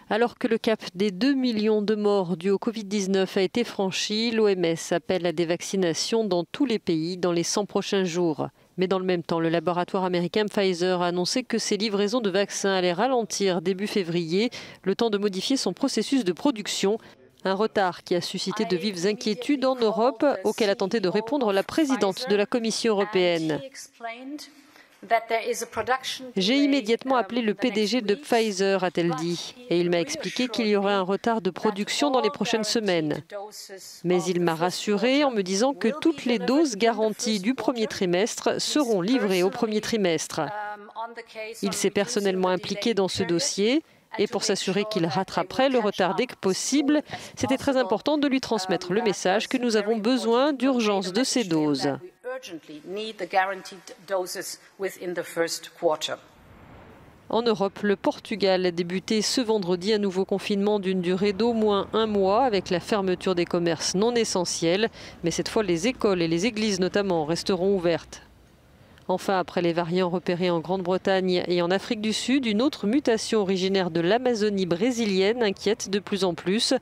Alors que le cap des 2 millions de morts dus au Covid-19 a été franchi, l'OMS appelle à des vaccinations dans tous les pays dans les 100 prochains jours. Mais dans le même temps, le laboratoire américain Pfizer a annoncé que ses livraisons de vaccins allaient ralentir début février, le temps de modifier son processus de production. Un retard qui a suscité de vives inquiétudes en Europe, auquel a tenté de répondre la présidente de la Commission européenne. J'ai immédiatement appelé le PDG de Pfizer, a-t-elle dit, et il m'a expliqué qu'il y aurait un retard de production dans les prochaines semaines. Mais il m'a rassuré en me disant que toutes les doses garanties du premier trimestre seront livrées au premier trimestre. Il s'est personnellement impliqué dans ce dossier et pour s'assurer qu'il rattraperait le retard dès que possible, c'était très important de lui transmettre le message que nous avons besoin d'urgence de ces doses. En Europe, le Portugal a débuté ce vendredi un nouveau confinement d'une durée d'au moins 1 mois avec la fermeture des commerces non essentiels. Mais cette fois, les écoles et les églises notamment resteront ouvertes. Enfin, après les variants repérés en Grande-Bretagne et en Afrique du Sud, une autre mutation originaire de l'Amazonie brésilienne inquiète de plus en plus.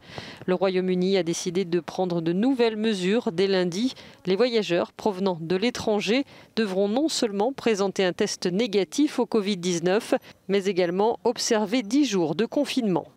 Le Royaume-Uni a décidé de prendre de nouvelles mesures dès lundi. Les voyageurs provenant de l'étranger devront non seulement présenter un test négatif au Covid-19, mais également observer 10 jours de confinement.